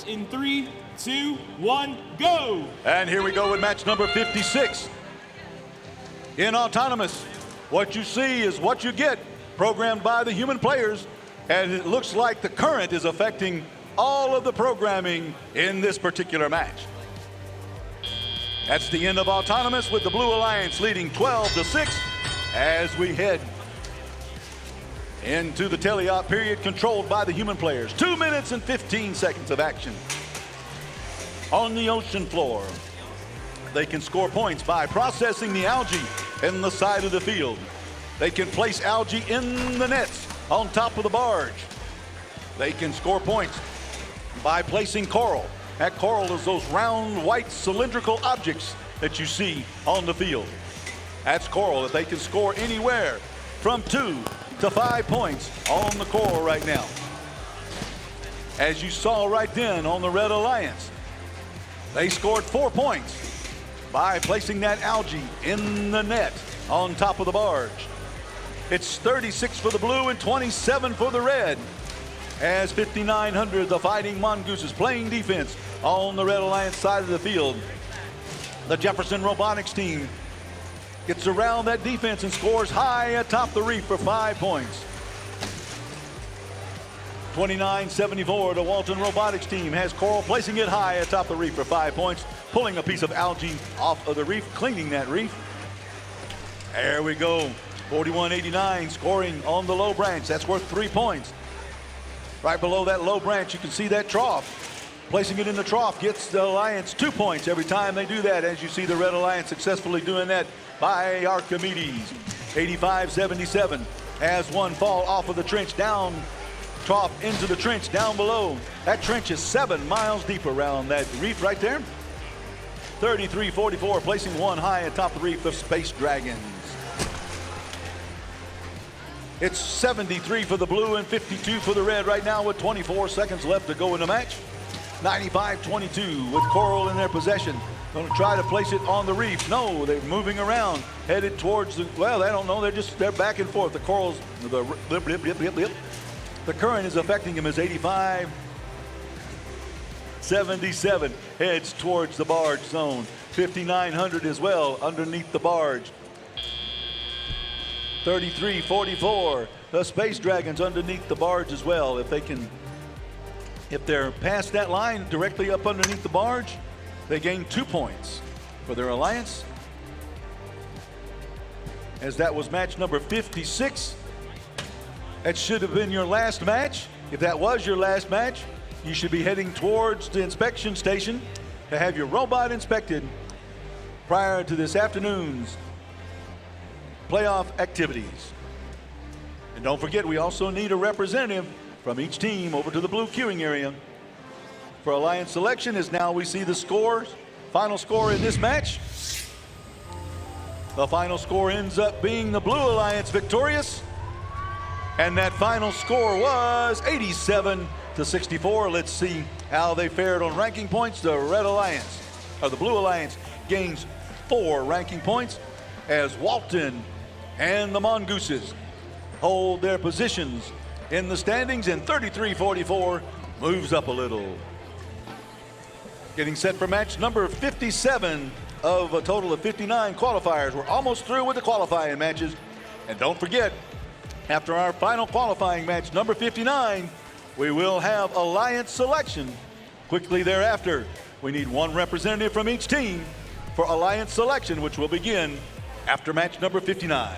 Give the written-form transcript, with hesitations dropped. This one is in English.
in 3, 2, 1, go! And here we go with match number 56. In autonomous, what you see is what you get, programmed by the human players, and it looks like the current is affecting all of the programming in this particular match. That's the end of autonomous, with the Blue Alliance leading 12-6 as we head into the teleop period controlled by the human players. 2 minutes and 15 seconds of action. On the ocean floor, they can score points by processing the algae in the side of the field. They can place algae in the nets on top of the barge. They can score points by placing coral. That coral is those round, white, cylindrical objects that you see on the field. That's coral that they can score anywhere from 2 to 5 points on the coral right now. As you saw right then on the Red Alliance, they scored 4 points by placing that algae in the net on top of the barge. It's 36 for the blue and 27 for the red, as 5,900, the Fighting Mongooses, playing defense on the Red Alliance side of the field. The Jefferson Robotics team gets around that defense and scores high atop the reef for 5 points. 29-74, the Walton Robotics team has coral, placing it high atop the reef for 5 points, pulling a piece of algae off of the reef, cleaning that reef. There we go. 41-89, scoring on the low branch. That's worth 3 points. Right below that low branch, you can see that trough. Placing it in the trough gets the Alliance 2 points every time they do that, as you see the Red Alliance successfully doing that by Archimedes. 85-77, has one fall off of the trench, down trough into the trench down below. That trench is 7 miles deep around that reef right there. 33-44, placing one high atop the reef, the Space Dragons. It's 73 for the blue and 52 for the red right now, with 24 seconds left to go in the match. 95-22 with coral in their possession. Going to try to place it on the reef. No, they're moving around, headed towards the, well, I don't know, they're back and forth. The corals, the blip, blip, blip, blip, blip. The current is affecting him as 85-77 heads towards the barge zone. 5,900 as well underneath the barge. 33-44, the Space Dragons underneath the barge as well. If they're past that line directly up underneath the barge, they gain 2 points for their Alliance. As that was match number 56. That should have been your last match. If that was your last match, you should be heading towards the inspection station to have your robot inspected prior to this afternoon's playoff activities. And don't forget, we also need a representative from each team over to the blue queuing area for Alliance selection. As now we see the scores, final score in this match. The final score ends up being the Blue Alliance victorious, and that final score was 87-64. Let's see how they fared on ranking points. The Red Alliance, or the Blue Alliance, gains 4 ranking points, as Walton and the Mongooses hold their positions in the standings, and 33-44 moves up a little. Getting set for match number 57 of a total of 59 qualifiers. We're almost through with the qualifying matches. And don't forget, after our final qualifying match, number 59, we will have Alliance selection. Quickly thereafter, we need 1 representative from each team for Alliance selection, which will begin after match number 59.